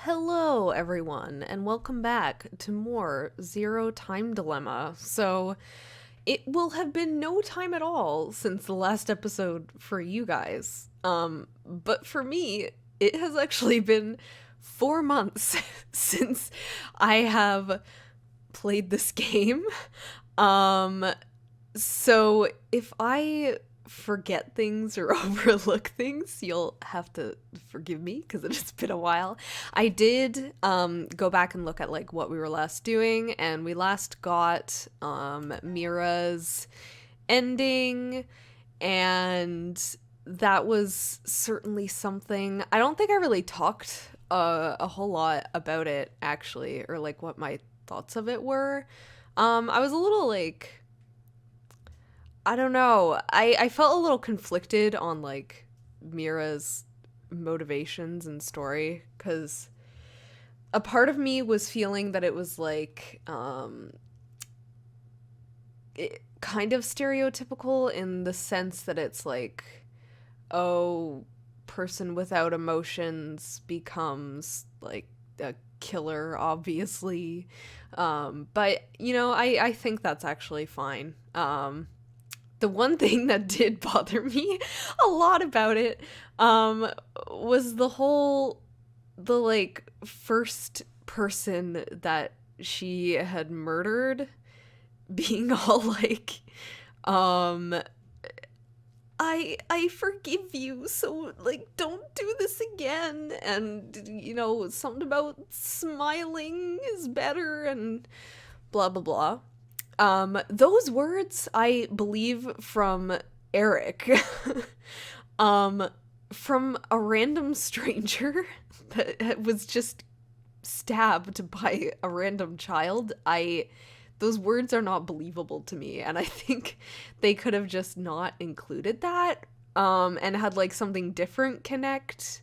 Hello, everyone, and welcome back to more Zero Time Dilemma. So, it will have been no time at all since the last episode for you guys. But for me, it has actually been 4 months since I have played this game. Um, so if I forget things or overlook things, you'll have to forgive me because it has been a while. I did go back and look at like what we were last doing, and we last got Mira's ending, and that was certainly something. I don't think I really talked a whole lot about it actually, or like what my thoughts of it were. I was a little like, I don't know. I felt a little conflicted on like Mira's motivations and story, because a part of me was feeling that it was like kind of stereotypical in the sense that it's like, oh, person without emotions becomes like a killer, obviously. But you know, I think that's actually fine. The one thing that did bother me a lot about it was the like first person that she had murdered being all like, um I forgive you, so like don't do this again, and you know, something about smiling is better and blah blah blah. Those words I believe from Eric. um from a random stranger that was just stabbed by a random child. Those words are not believable to me, and I think they could have just not included that, and had like something different connect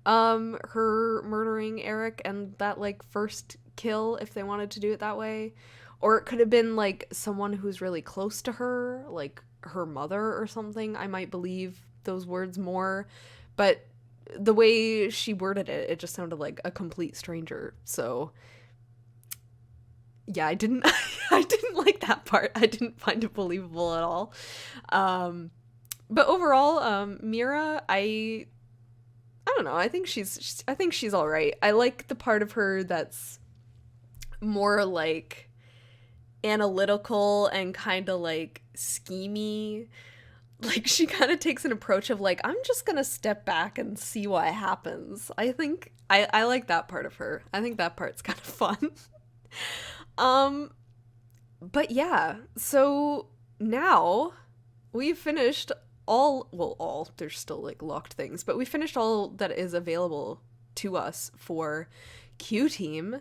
her murdering Eric and that like first kill if they wanted to do it that way. Or it could have been like someone who's really close to her, like her mother or something. I might believe those words more, but the way she worded it, it just sounded like a complete stranger. So yeah, I didn't I didn't like that part. I didn't find it believable at all. But overall, Mira, I don't know. I think she's all right. I like the part of her that's more like analytical and kind of like schemy. Like she kind of takes an approach of like, I'm just gonna step back and see what happens. I think I like that part of her. I think that part's kind of fun. um but yeah, so now we've finished all, there's still like locked things, but we finished all that is available to us for Q team.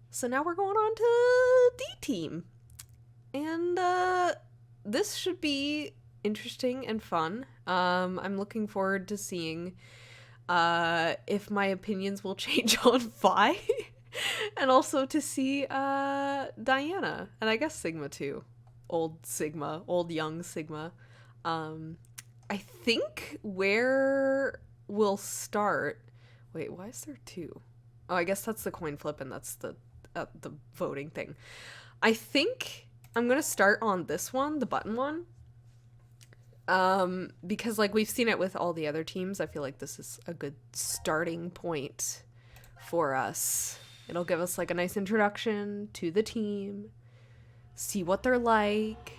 So now we're going on to D team. And this should be interesting and fun. I'm looking forward to seeing if my opinions will change on Vi. And also to see Diana, and I guess Sigma too. Old young Sigma. I think where we'll start. Wait, why is there two? Oh, I guess that's the coin flip, and that's the voting thing. I think I'm gonna start on this one, the button one. Because like we've seen it with all the other teams, I feel like this is a good starting point for us. It'll give us like a nice introduction to the team, see what they're like.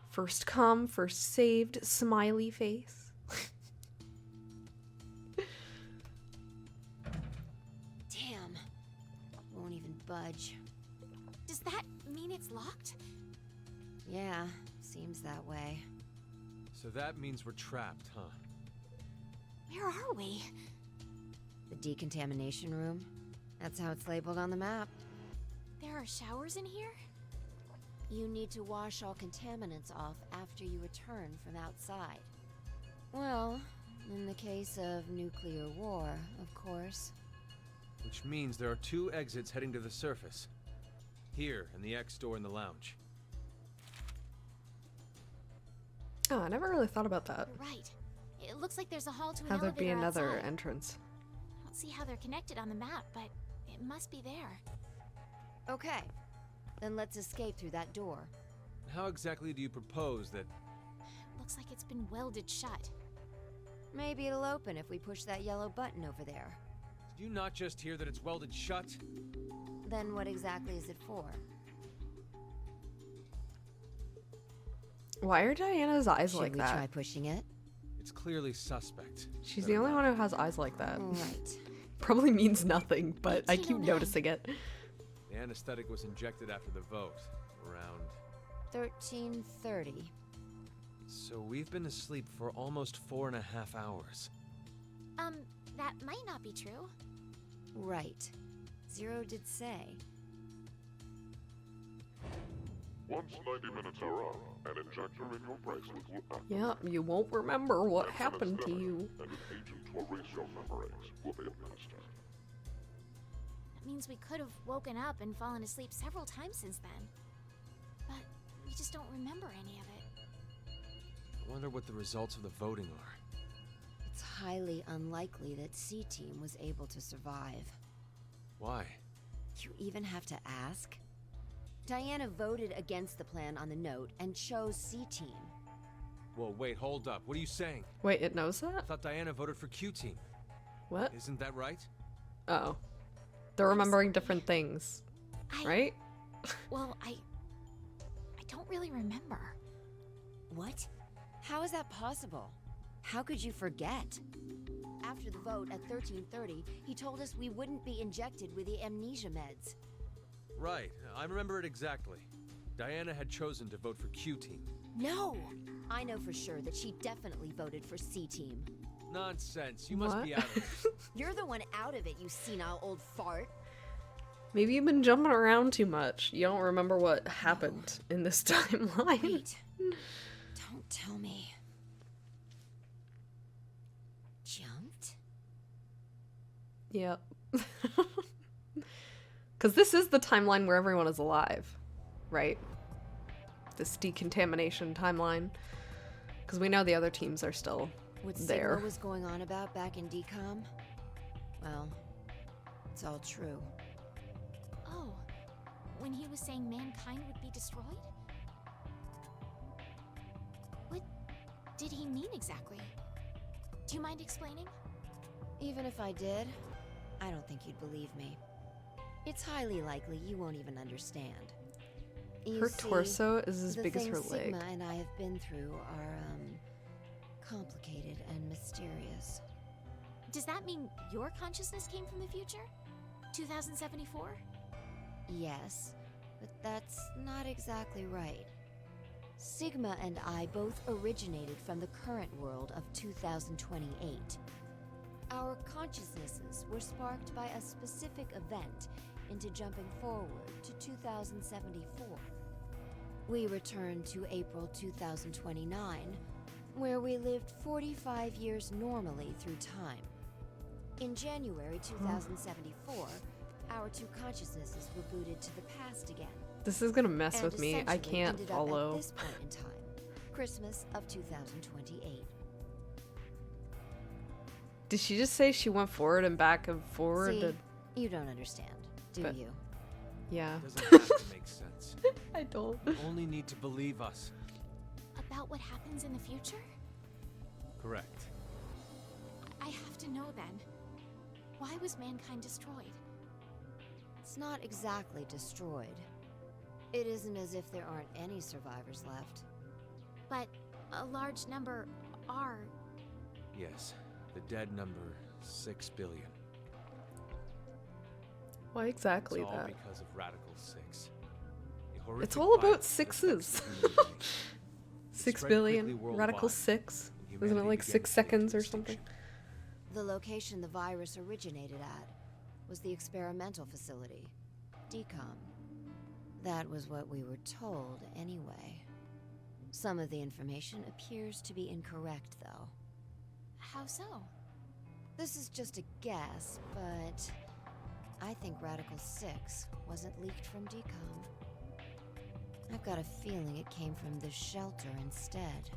First come, first saved, smiley face. Damn. Won't even budge. Does that mean it's locked? Yeah, seems that way. So that means we're trapped, huh? Where are we? The Decontamination Room. That's how it's labeled on the map. There are showers in here? You need to wash all contaminants off after you return from outside. Well, in the case of nuclear war, of course. Which means there are two exits heading to the surface. Here, and the X door in the lounge. Oh, I never really thought about that. You're right. It looks like there's a hall to an How there'd elevator be another outside. entrance. can't see how they're connected on the map, but it must be there. Okay, then let's escape through that door. How exactly do you propose that... Looks like it's been welded shut. Maybe it'll open if we push that yellow button over there. Did you not just hear that it's welded shut? Then what exactly is it for? Why are Diana's eyes Should like we that? try pushing it? It's clearly suspect. She's the only one who has eyes like that. Right. Probably means nothing, but I keep 1809. noticing it. The anesthetic was injected after the vote, around... 1330. So we've been asleep for almost 4.5 hours. That might not be true. Right. Zero did say. Once 90 minutes are up, an injector in your bracelet will activate. Yeah, you won't remember what happened to you. And an agent to erase your memories will be administered. That means we could have woken up and fallen asleep several times since then. But we just don't remember any of it. I wonder what the results of the voting are. It's highly unlikely that C-Team was able to survive. Why? You even have to ask? Diana voted against the plan on the note and chose C-Team. Whoa, wait, hold up. What are you saying? Wait, it knows I that? thought Diana voted for Q-Team. What? Isn't that right? Oh. They're remembering different things, right? Well, I don't really remember. What? How is that possible? How could you forget? After the vote at 1330, he told us we wouldn't be injected with the amnesia meds. Right, I remember it exactly. Diana had chosen to vote for Q-Team. No! I know for sure that she definitely voted for C-Team. Nonsense, you must What? be out of it. You're the one out of it, you senile old fart. Maybe you've been jumping around too much. You don't remember what happened in this timeline. Wait. Don't tell me. Jumped? Yep. Because this is the timeline where everyone is alive, right? This decontamination timeline. Because we know the other teams are still What there. Sigma was going on about back in Decom? Well, it's all true. Oh, when he was saying mankind would be destroyed? What did he mean exactly? Do you mind explaining? Even if I did, I don't think you'd believe me. It's highly likely you won't even understand. You Her see, torso is as the big as her things leg. Sigma and I have been through are, complicated and mysterious. Does that mean your consciousness came from the future? 2074? Yes, but that's not exactly right. Sigma and I both originated from the current world of 2028. Our consciousnesses were sparked by a specific event into jumping forward to 2074. We returned to April 2029, where we lived 45 years normally through time. In January 2074, our two consciousnesses were booted to the past again. This is gonna mess And with me. I essentially can't ended up follow. at this point in time, Christmas of 2028. Did she just say she went forward and back and forward? See, and... you don't understand, do But- you? Yeah. Doesn't have to make sense. I don't. You only need to believe us. About what happens in the future? Correct. I have to know then. Why was mankind destroyed? It's not exactly destroyed. It isn't as if there aren't any survivors left. But a large number are. Yes, the dead number 6 billion. Why exactly It's all that? because of Radical 6. It's all about sixes. 6 billion. Radical 6. Isn't it like 6 seconds or something? The location the virus originated at was the experimental facility, Decom. That was what we were told, anyway. Some of the information appears to be incorrect, though. How so? This is just a guess, but I think Radical 6 wasn't leaked from Decom. I've got a feeling it came from the shelter instead.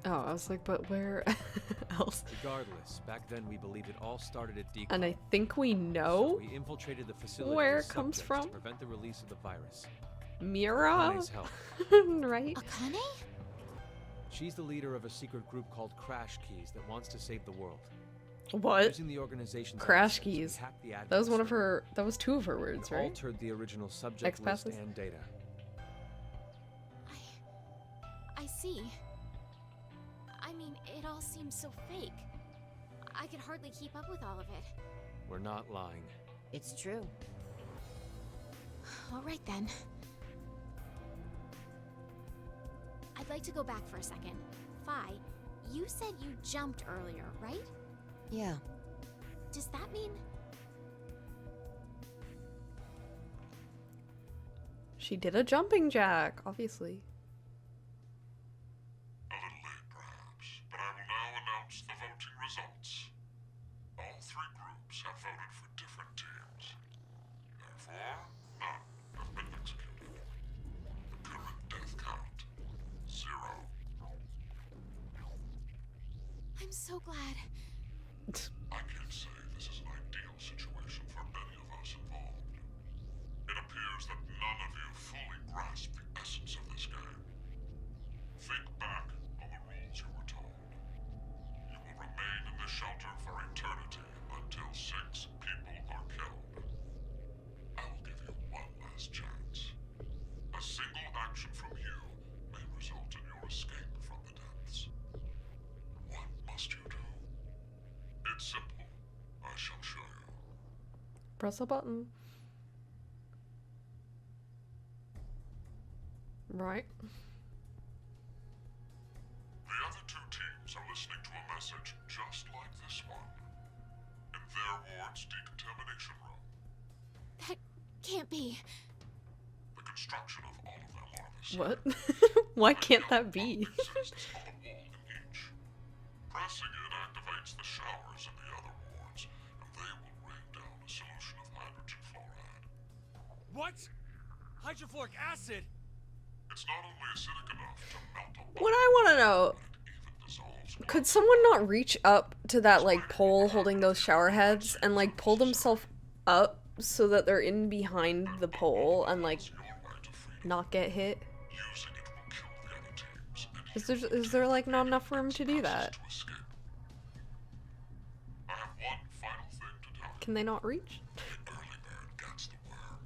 Oh, I was like, but where else? Regardless, back then we believed it all started at Decontamination. And I think we know So we infiltrated the facility where with it comes subjects from. to prevent the release of the virus. Mira, Akane's help. right? Akane? She's the leader of a secret group called Crash Keys that wants to save the world. What? Using the organization's Crash assets, we Keys. hacked the admin That was one of server her. That was two of her words, and right? altered the original subject X-passes? list and data. I see. I mean, it all seems so fake. I could hardly keep up with all of it. We're not lying. It's true. All right then. I'd like to go back for a second. Fi, you said you jumped earlier, right? Yeah. Does that mean... She did a jumping jack, obviously. A little late, perhaps, but I will now announce the voting results. All three groups have voted for different teams. Therefore, none have been executed. The current death count, 0. I'm so glad. I can't say this is an ideal situation for any of us involved. It appears that none of you fully grasp the essence of this game. Think back on the rules you were told. You will remain in this shelter for eternity until 6 people are killed. I will give you one last chance. A single action from you may result in your escape from the depths. What must you do? It's simple. I shall show you. Press a button. Right. The other 2 teams are listening to a message just like this one. In their ward's decontamination room. That can't be. The construction of all of them are the same. What? Why can't that be? Exists on the wall in each. Pressing it activates the showers in the other wards, and they will rain down a solution of hydrogen fluoride. What? Hydrofluoric acid? It's not only acidic enough to melt a What I want to know, but it even dissolves could someone not reach up to that, like, pole holding those shower heads and, like, pull themselves up so that they're in behind the pole and, like, your right to freedom. not get hit? Using it will kill the other teams, and Is there, like, not enough room to do that? to escape. I have one final thing to tell you. Can they not reach? The early bird gets the worm.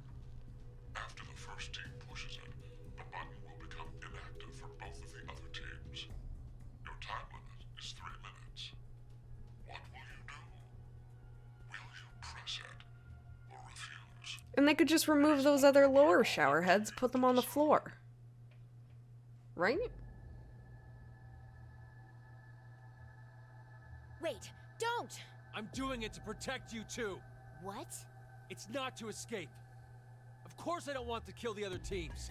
After the first team pushes it, the button will become inactive for both of the other teams. Your time limit is 3 minutes. What will you do? Will you press it or refuse? And they could just remove those other lower shower heads, put them on the floor. Right? Wait, don't! I'm doing it to protect you too. What? It's not to escape. Of course I don't want to kill the other teams.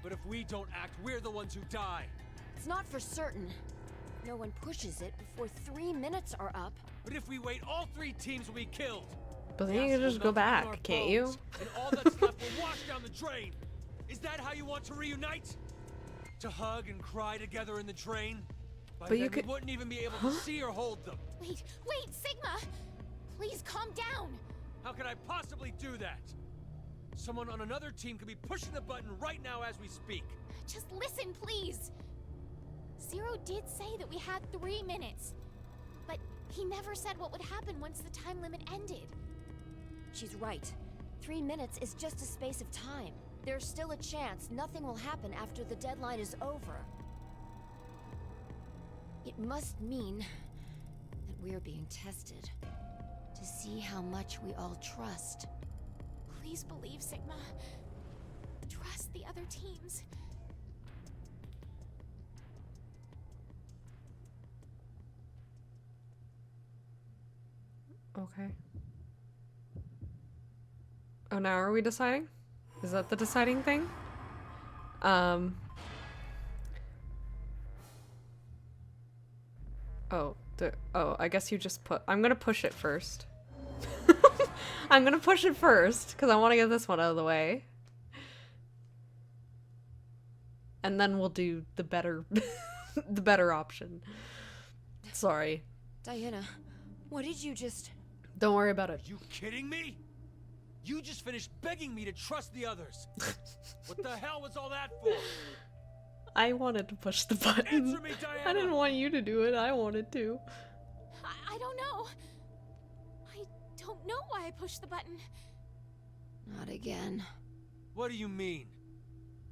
But if we don't act, we're the ones who die. It's not for certain. No one pushes it before 3 minutes are up. But if we wait, all 3 teams will be killed. But then The you can acid will just go melt down our back, can't you? bones, And all that's left will wash down the drain. Is that how you want to reunite? To hug and cry together in the drain? By But you then could- we wouldn't even be able to see or hold them. Wait, Sigma! Please calm down! How could I possibly do that? Someone on another team could be pushing the button right now as we speak. Just listen, please! Zero did say that we had 3 minutes. But he never said what would happen once the time limit ended. She's right. 3 minutes is just a space of time. There's still a chance nothing will happen after the deadline is over. It must mean that we're being tested to see how much we all trust. Please believe, Sigma. Trust the other teams. Okay. Oh, now are we deciding? Is that the deciding thing? Oh, I guess you just put... I'm gonna push it first. I'm gonna push it first, because I want to get this one out of the way. And then we'll do the better the better option. Sorry. Diana, what did you just... Don't worry about it. Are you kidding me? You just finished begging me to trust the others. What the hell was all that for? I wanted to push the button. Answer me, Diana! I didn't want you to do it. I wanted to. I don't know. I don't know why I pushed the button. Not again. What do you mean?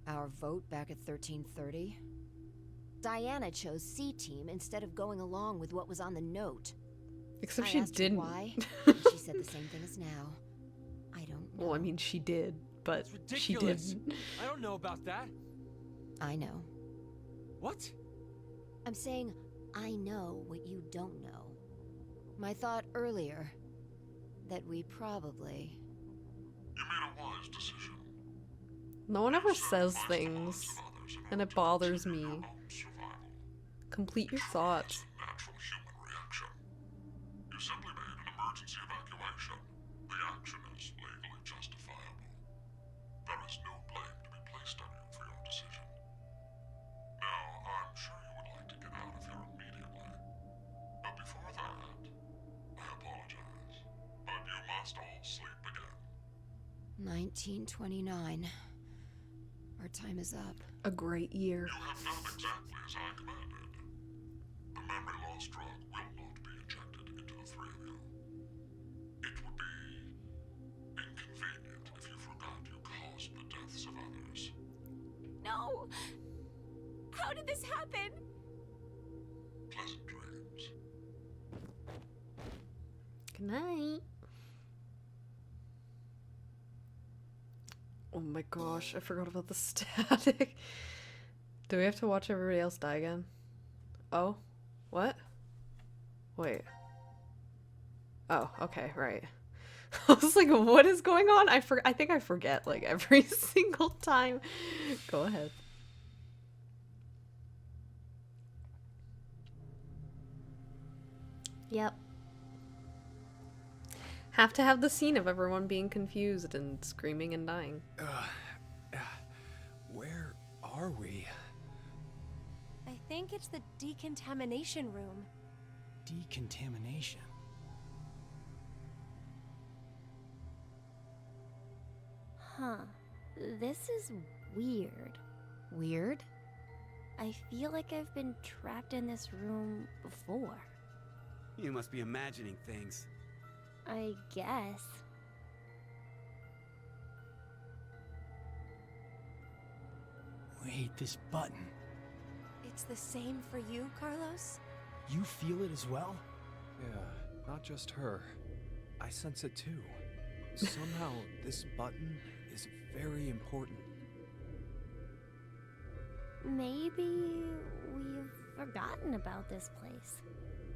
Our vote back at 1330? Diana chose C-Team instead of going along with what was on the note. Except I she asked her didn't. why, and she said the same thing as now. I don't know. Well, I mean, she did, but It's she ridiculous. didn't. I don't know about that. I know. What? I'm saying I know what you don't know. My thought earlier that we probably... You made a wise decision. No one ever says Sacrifice the things, lives of others in and order it to bothers continue me. your own survival. Complete your It's thoughts. a natural human reaction. You simply made an emergency evacuation. The action is legally justifiable. There is no blame to be placed on you for your decision. Now, I'm sure you would like to get out of here immediately. But before that, I apologize. But you must all sleep again. 1929. Our time is up. A great year. You have done exactly as I commanded. The memory loss drug will not be injected into the three of you. It would be inconvenient if you forgot you caused the deaths of others. No! How did this happen? Pleasant dreams. Good night. Oh my gosh, I forgot about the static. Do we have to watch everybody else die again? Oh? What? Wait. Oh, okay, right. I was like, what is going on? I think I forget, like, every single time. Go ahead. Yep. Have to have the scene of everyone being confused and screaming and dying. Where are we? I think it's the Decontamination Room. Decontamination. Huh. This is weird. Weird? I feel like I've been trapped in this room before. You must be imagining things. I guess. Wait, this button. It's the same for you, Carlos? You feel it as well? Yeah, not just her. I sense it too. Somehow, this button is very important. Maybe we've forgotten about this place.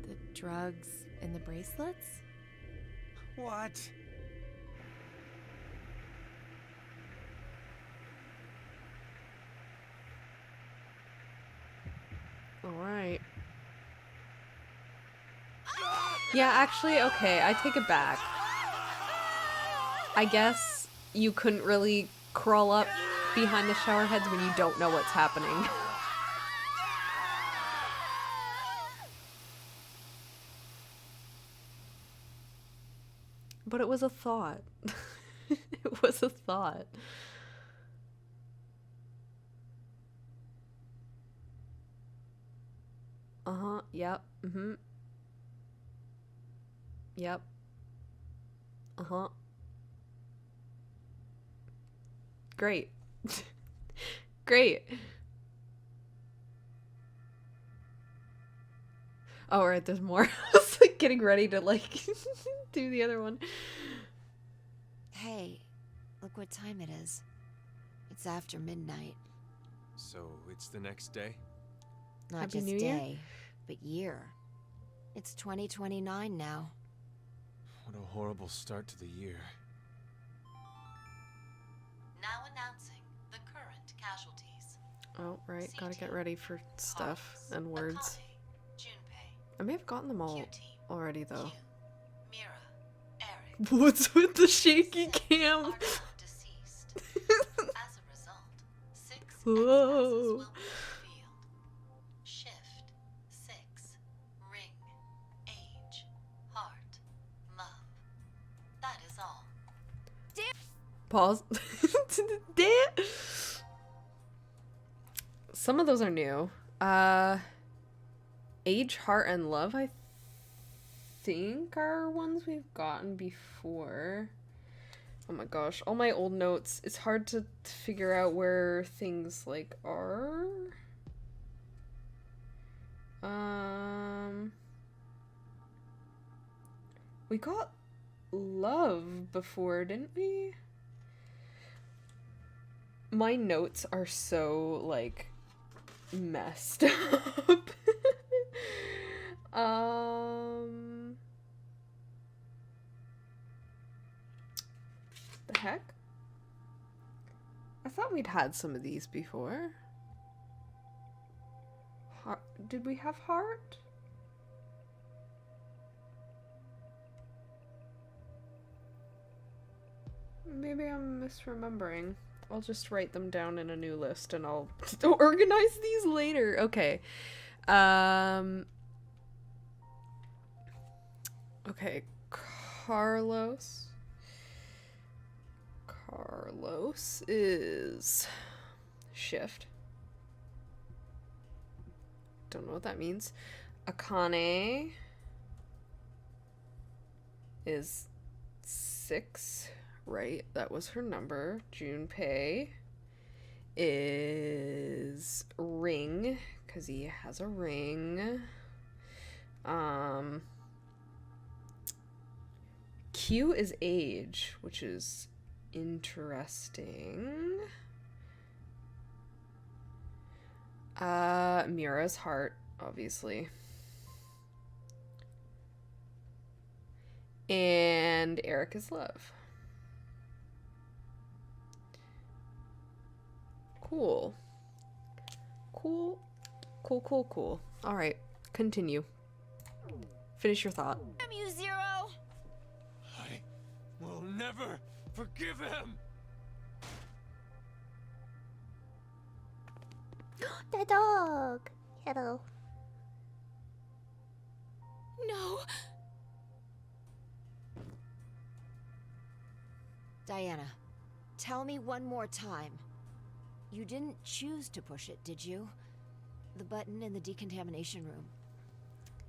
The drugs and the bracelets? What? Alright. Yeah, actually, okay, I take it back. I guess you couldn't really crawl up behind the shower heads when you don't know what's happening. But it was a thought. It was a thought. Uh-huh, yep, mm-hmm. Yep. Uh-huh. Great. Great. Oh, right, there's more. I was like getting ready to like do the other one. Hey, look what time it is. It's after midnight. So, it's the next day? Not Happy just New Year? day, but year. It's 2029 now. What a horrible start to the year. Now announcing the current casualties. Oh, right, gotta get ready for stuff Carlos, and words. Akane, Junpei, I may have gotten them all Q-Team, already, though. Q, Mira, Eric. What's with the shaky Six cam? are now deceased. As a result, 6 Whoa. X-passes will be revealed. Shift Pause. Some of those are new. Age, Heart, and Love, I think are ones we've gotten before. Oh my gosh, all my old notes. It's hard to figure out where things like are. We got Love before, didn't we? My notes are so, like, messed up. The heck? I thought we'd had some of these before. Did we have Heart? Maybe I'm misremembering. I'll just write them down in a new list and I'll organize these later. Okay. Okay, Carlos. Carlos is shift. Don't know what that means. Akane is 6, right? That was her number. Junpei is ring, because he has a ring. Q is age, which is interesting. Mira's heart, obviously. And Eric is love. Cool. Cool. Cool, cool, cool. Alright, continue. Finish your thought. Damn you, Zero! I will never forgive him! The dog! Hello. No! Diana, tell me one more time. You didn't choose to push it, did you? The button in the decontamination room.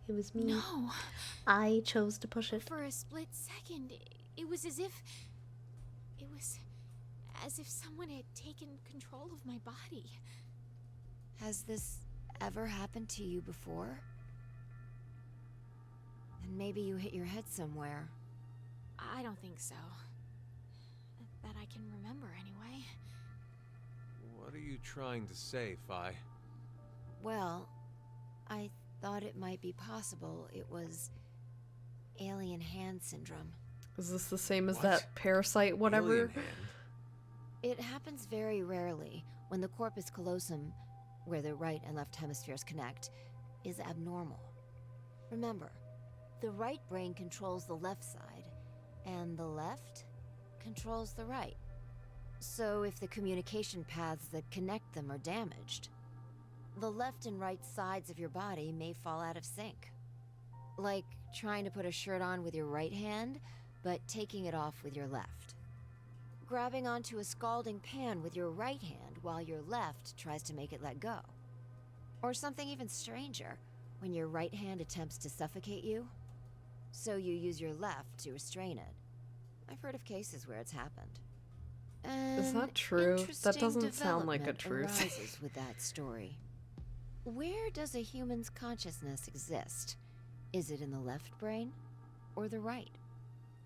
It was me. No. I chose to push it. For a split second, it was as if... It was as if someone had taken control of my body. Has this ever happened to you before? And maybe you hit your head somewhere. I don't think so. That I can remember, anyway. What are you trying to say, Phi? Well, I thought it might be possible it was alien hand syndrome. Is this the same as What? that parasite whatever? Alien hand? It happens very rarely when the corpus callosum, where the right and left hemispheres connect, is abnormal. Remember, the right brain controls the left side, and the left controls the right. So if the communication paths that connect them are damaged, the left and right sides of your body may fall out of sync. Like trying to put a shirt on with your right hand, but taking it off with your left. Grabbing onto a scalding pan with your right hand while your left tries to make it let go. Or something even stranger, when your right hand attempts to suffocate you, so you use your left to restrain it. I've heard of cases where it's happened. Is that true? That doesn't sound like a truth. Arises with that story. Where does a human's consciousness exist? Is it in the left brain or the right?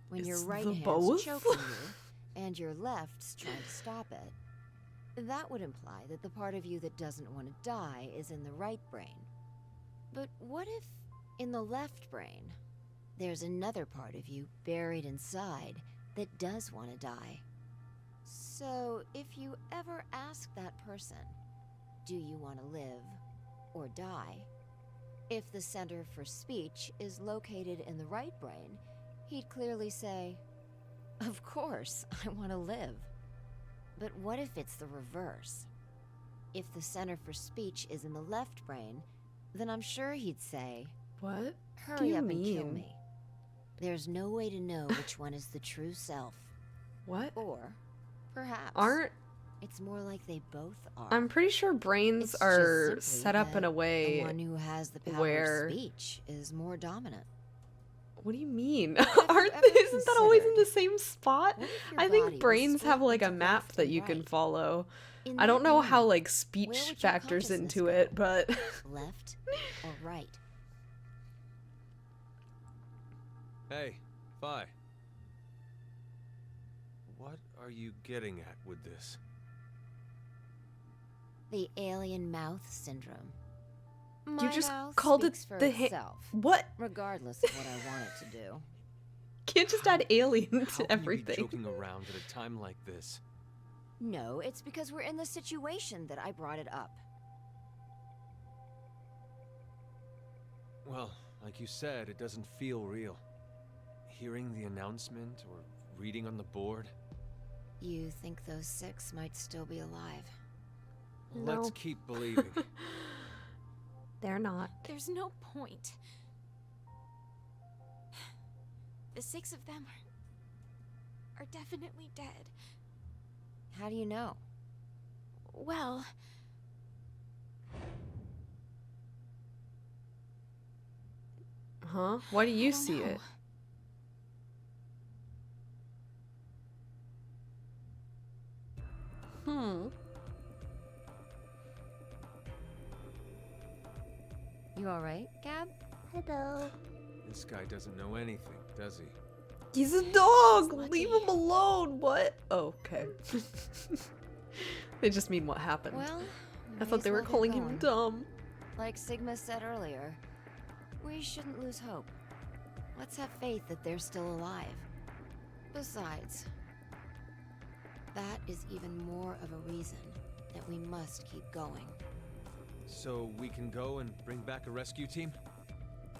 When your It's right the hand's both? choking you and your left's trying to stop it, that would imply that the part of you that doesn't want to die is in the right brain. But what if, in the left brain, there's another part of you buried inside that does want to die? So, if you ever ask that person, do you want to live or die? If the center for speech is located in the right brain, he'd clearly say, of course, I want to live. But what if it's the reverse? If the center for speech is in the left brain, then I'm sure he'd say, What do hurry you up and kill mean? me. There's no way to know which one is the true self. What? Or, Perhaps. It's more like they both are. I'm pretty sure brains It's are just simply set up in that a way the one who has the power where... of speech is more dominant. What do you mean? Have you Aren't ever isn't that always in the considered same spot? what if your I body think was brains have split like a into map left that and you can right? follow. In I don't that know how moment, like where speech would your factors consciousness into go? it, but Left or right? Hey, Phi. What are you getting at with this? The alien mouth syndrome. you My just mouth called it speaks for the itself, what? regardless of what I want it to do. Can't just add alien How to can you everything. be joking around at a time like this? No, it's because we're in the situation that I brought it up. Well, like you said, it doesn't feel real. Hearing the announcement or reading on the board. You think those 6 might still be alive? Let's No. keep believing. They're not. There's no point. The 6 of them are definitely dead. How do you know? Well, Huh? Why do you I don't see know. it? You alright, Gab? Hello. This guy doesn't know anything, does he? He's a dog! He's Leave lucky. him alone! What? Oh, okay. They just mean what happened. Well, I may thought as they were well get calling him going. dumb. Like Sigma said earlier, we shouldn't lose hope. Let's have faith that they're still alive. Besides, that is even more of a reason that we must keep going. So we can go and bring back a rescue team?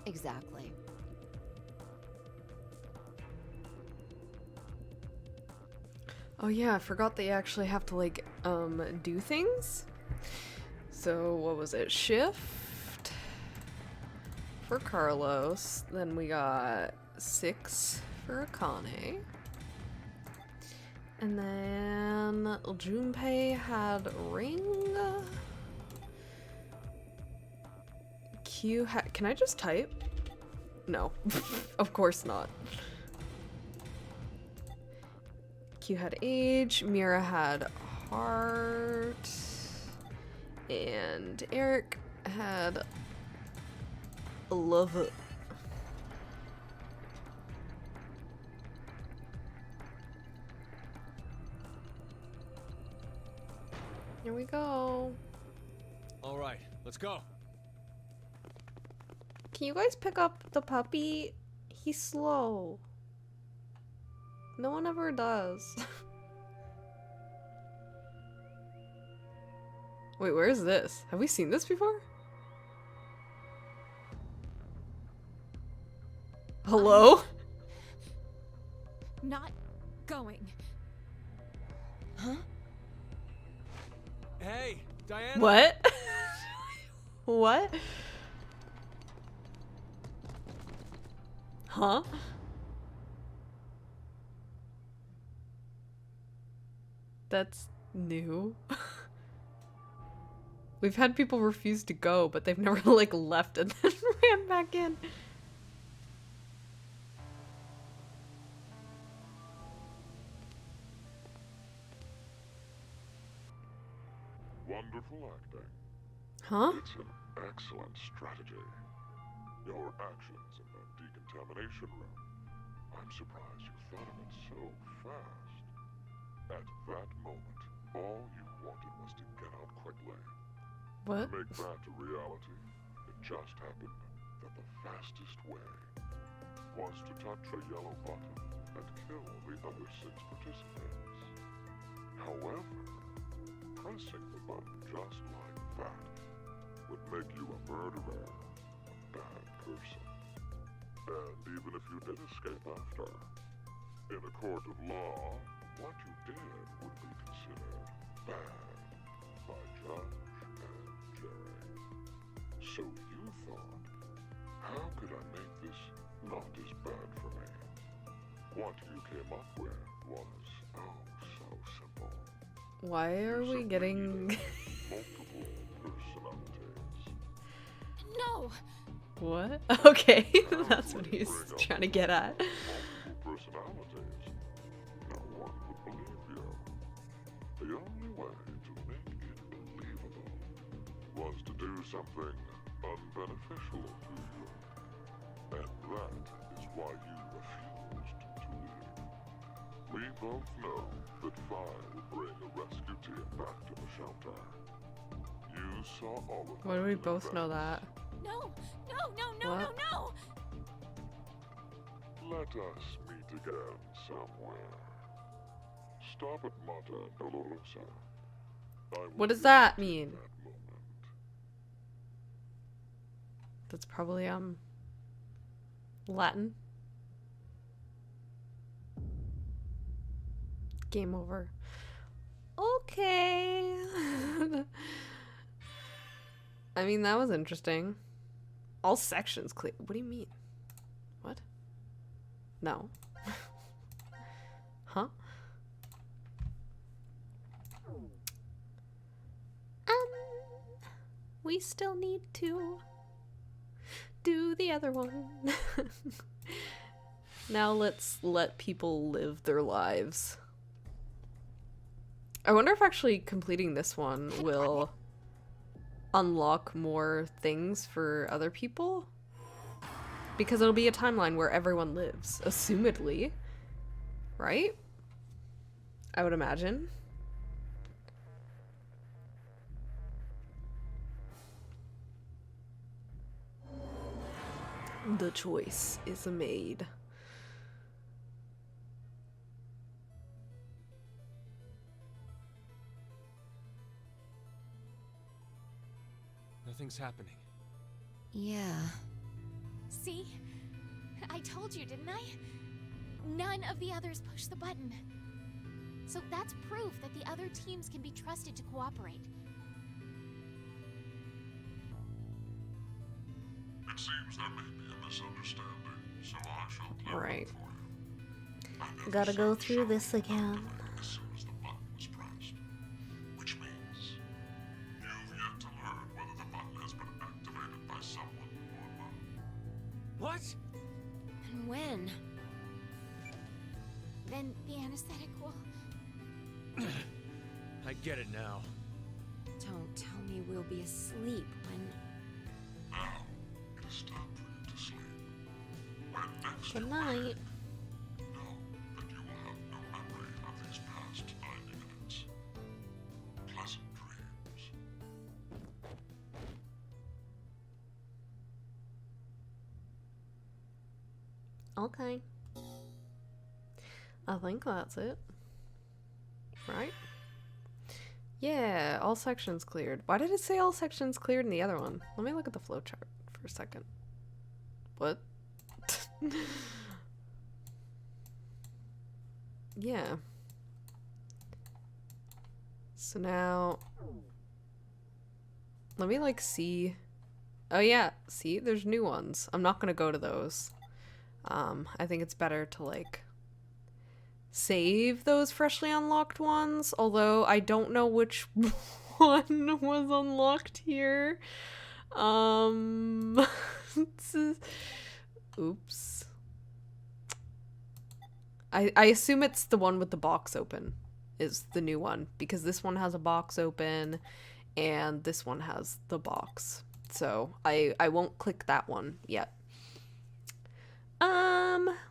Exactly. Oh yeah, I forgot they actually have to like do things. So what was it? Shift for Carlos. Then we got 6 for Akane. And then Junpei had ring. Q had. Can I just type? No, of course not. Q had age, Mira had heart, and Eric had love. Here we go. All right, let's go. Can you guys pick up the puppy? He's slow. No one ever does. Wait, where is this? Have we seen this before? Hello? not going. Huh? Hey, Diana. What? What? Huh? That's new. We've had people refuse to go, but they've never like left and then ran back in. Wonderful acting. Huh? It's an excellent strategy. Your actions in the decontamination room. I'm surprised you thought of it so fast. At that moment, all you wanted was to get out quickly. What? To make that a reality, it just happened that the fastest way was to touch a yellow button and kill the other 6 participants. However, pressing the button just like that would make you a murderer, a bad person. And even if you did escape after, in a court of law, what you did would be considered bad by Judge and Jury. So you thought, how could I make this not as bad for me? What you came up with was, oh, so simple. Why are we getting... No! What? Okay, that's what he's trying to get at. Personalities. No one would believe you. The only way to make it believable was to do something unbeneficial to you. And that is why you refused to live. We both know that Fire would bring a rescue team back to the shelter. You saw all of Why do we both know that? No! No, no, no, What? no, no! Let us meet again somewhere. Stop at Mata Dolorosa. What does that mean? That's probably, Latin. Game over. Okay. I mean, that was interesting. All sections clear. What do you mean? What? No. Huh? We still need to do the other one. Now let's let people live their lives. I wonder if actually completing this one will unlock more things for other people, because it'll be a timeline where everyone lives, assumedly, right? I would imagine. The choice is made. Nothing's happening. Yeah. See? I told you, didn't I? None of the others pushed the button. So that's proof that the other teams can be trusted to cooperate. It seems there may be a misunderstanding, so I shall clarify Right. for you. I never Gotta go said through something this again. as soon as the button was pressed. Which means you've yet to learn whether the button has been activated by someone or not. What? And when? Then the anesthetic will... I get it now. Don't tell me we'll be asleep when... Now, it is time for you to sleep. When next Good you night. wake, know that you will have no memory of these past 90 minutes. Pleasant dreams. Okay. I think that's it. Right? Yeah, all sections cleared. Why did it say all sections cleared in the other one? Let me look at the flowchart for a second. What? Yeah. So now... Let me, like, see... Oh, yeah. See? There's new ones. I'm not gonna go to those. I think it's better to, like... save those freshly unlocked ones, although I don't know which one was unlocked here. Oops. I assume it's the one with the box open is the new one, because this one has a box open and this one has the box. So I won't click that one yet.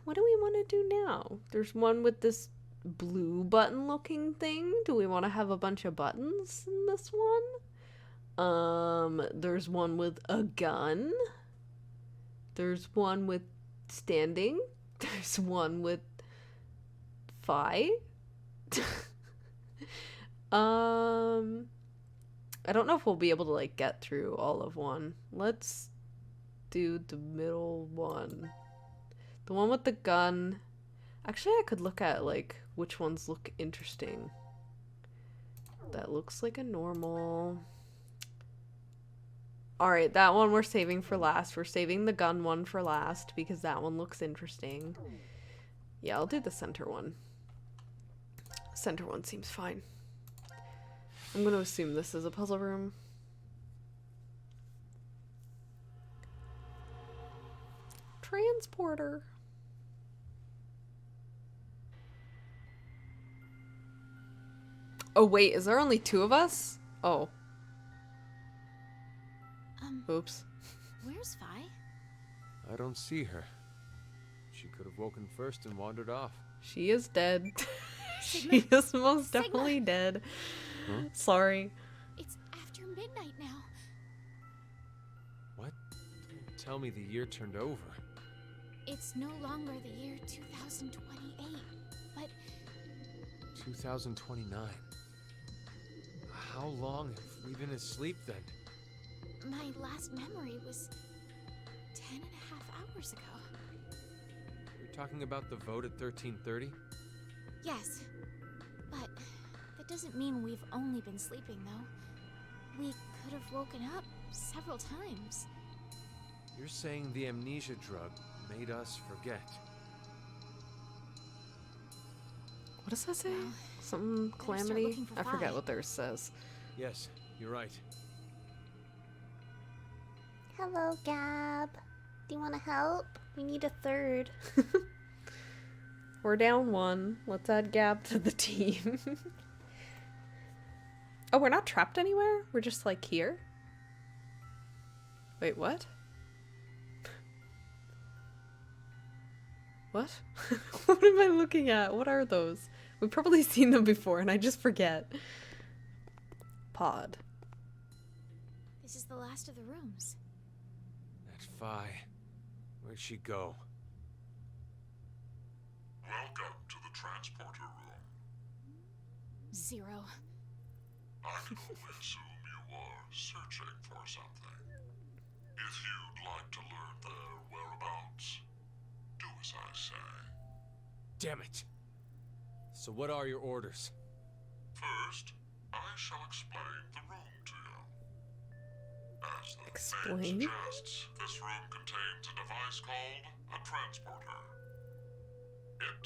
What do we want to do now? There's one with this blue button looking thing. Do we want to have a bunch of buttons in this one? There's one with a gun. There's one with standing. There's one with fight. I don't know if we'll be able to, like, get through all of one. Let's do the middle one. The one with the gun. Actually, I could look at, like, which ones look interesting. That looks like a normal. Alright, that one we're saving for last. We're saving the gun one for last because that one looks interesting. Yeah, I'll do the center one. Center one seems fine. I'm gonna assume this is a puzzle room. Transporter. Oh wait, is there only 2 of us? Oh. Oops. Where's Vi? I don't see her. She could have woken first and wandered off. She is dead. Sigma? She is most Sigma? definitely dead. Huh? Sorry. It's after midnight now. What? Tell me the year turned over. It's no longer the year 2028, but 2029. How long have we been asleep then? my last memory was 10 and a half hours ago. You're talking about the vote at 1330? Yes, but that doesn't mean we've only been sleeping, though. We could have woken up several times. You're saying the amnesia drug made us forget. What does that say? Well, Something start calamity? looking for I forget Vi. what theirs says. Yes, you're right. Hello, Gab. Do you want to help? We need a third. We're down 1. Let's add Gab to the team. Oh, we're not trapped anywhere? We're just like here? Wait, what? What? What am I looking at? What are those? We've probably seen them before and I just forget. Pod. This is the last of the rooms. That Vi. Where'd she go? Welcome to the transporter room. Zero. I can only assume you are searching for something. If you'd like to learn their whereabouts, do as I say. Damn it! So what are your orders? First, I shall explain the room to you. As the Explain? name suggests, this room contains a device called a transporter. It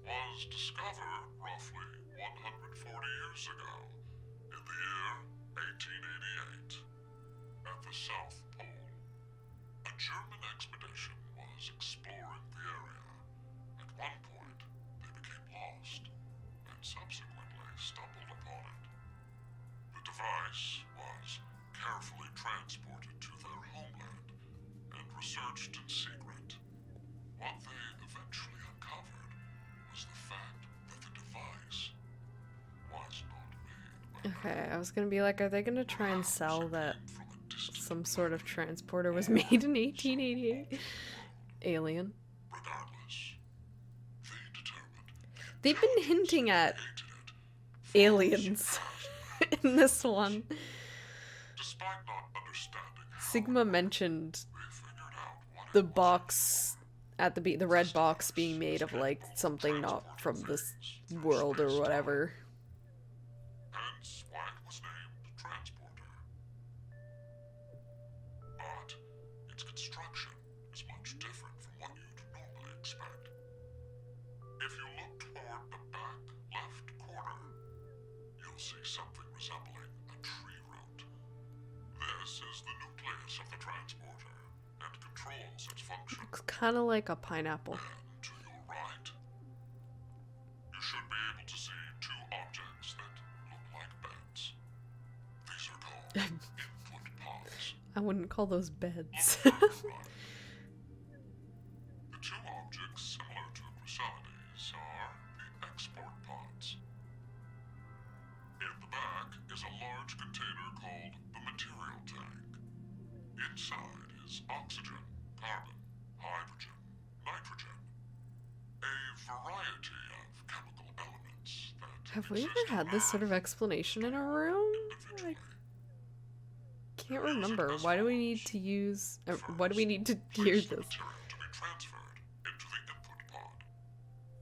was discovered roughly 140 years ago, in the year 1888, at the South Pole. A German expedition was exploring the area. At one point, they became lost, and subsequently stumbled upon it. The device was carefully transported to their homeland and researched in secret. What they eventually uncovered was the fact that the device was not made by Okay, I was gonna be like, are they gonna try and sell that from a distant some sort of transporter was made in 1888? Alien. regardless. They determined They've been hinting at hated it for aliens in this one. Despite not understanding how Sigma mentioned they figured out what the it was box at the red box being made of like something not from this world or whatever. hence why it was named Transporter. But its construction is much different from what you'd normally expect. If you look toward the back left corner, you'll see something resembling a tree root. This is the nucleus of the transporter and controls its function. Looks kind of like a pineapple. And to your right, you should be able to see 2 objects that look like beds. These are called input pods. I wouldn't call those beds. Look further right. The 2 objects similar to chrysalides are the export pods. In the back is a large container called the material tank. Inside is oxygen, carbon, hydrogen, nitrogen, a variety of chemical elements that Have we exist ever had this sort of around explanation in a room? I can't remember. Why do we need to use... why do we need to hear Place the this? material to be transferred into the input pod.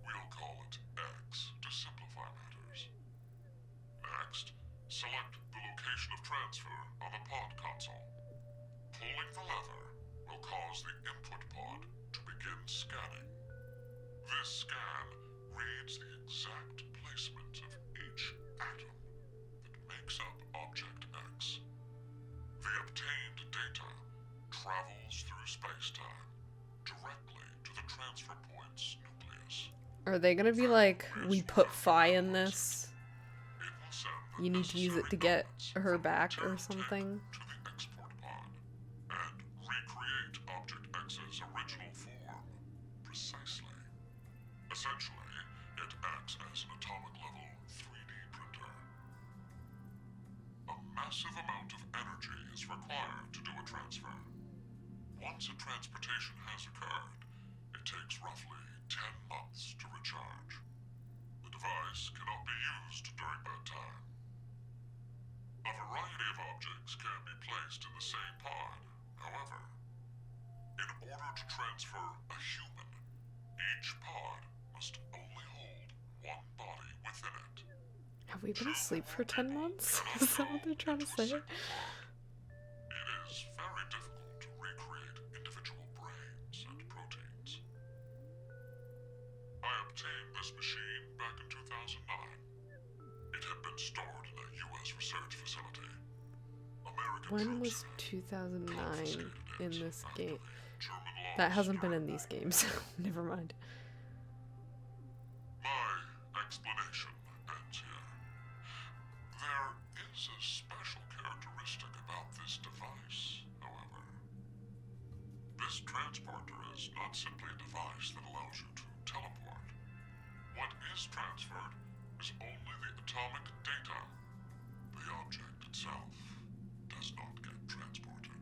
We'll call it X to simplify matters. Next, select the location of transfer on the pod console. Pulling the lever will cause the input pod to begin scanning. This scan reads the exact placement of each atom that makes up travels through space-time directly to the transfer point's nucleus. Are they gonna be like, we put Phi in this? It will send the You need to use it to get her back or something? to the export pod and recreate Object X's original form precisely. Essentially, it acts as an atomic-level 3D printer. A massive amount of energy is required to do a transfer. Once a transportation has occurred, it takes roughly 10 months to recharge. The device cannot be used during that time. A variety of objects can be placed in the same pod, however. In order to transfer a human, each pod must only hold one body within it. Have we been asleep for 10 months? Is that what they're trying to say? It is very difficult to recreate individual brains and proteins. I obtained this machine back in 2009. It had been stored in a U.S. research facility. American When troops was 2009 confiscated in it this under game? the German laws That hasn't been in during these games. Never mind. My explanation ends here. There is a special characteristic about this device, however. This transporter is not simply a device that allows you to teleport. What is transferred is only the atomic data. The object itself does not get transported.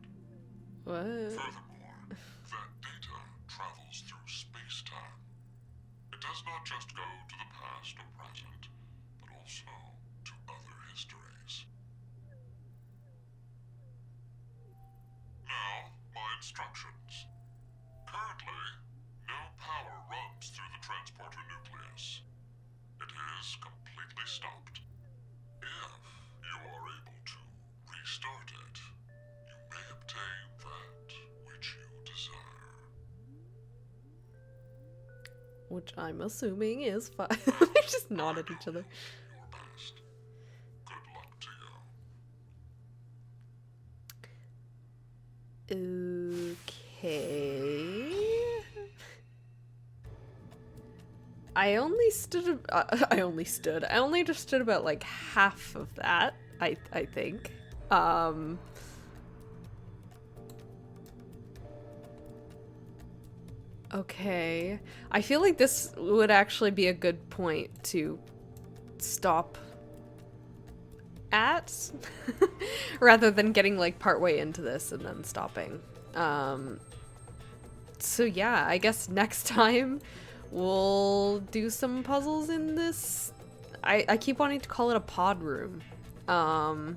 What? Furthermore, that data travels through space-time. It does not just go to the past or present, but also to other histories. Now, my instructions. Currently, no power runs through the transporter nucleus. It is completely stopped. If you are able to restart it, you may obtain that which you desire. Which I'm assuming is fine. They just nod at each other. Your best. Good luck to you. Okay. I only understood about like half of that, I think. Okay. I feel like this would actually be a good point to stop at rather than getting like partway into this and then stopping. So yeah, I guess next time we'll do some puzzles in this. I keep wanting to call it a pod room. But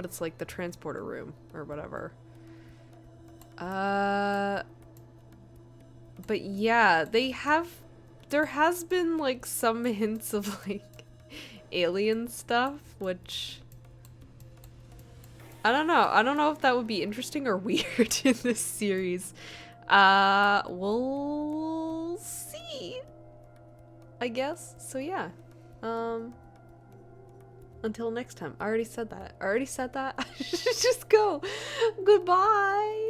it's like the transporter room or whatever. But yeah, there has been like some hints of like alien stuff, which I don't know if that would be interesting or weird in this series. We'll see, I guess. So yeah, until next time. I already said that. Just go. Goodbye.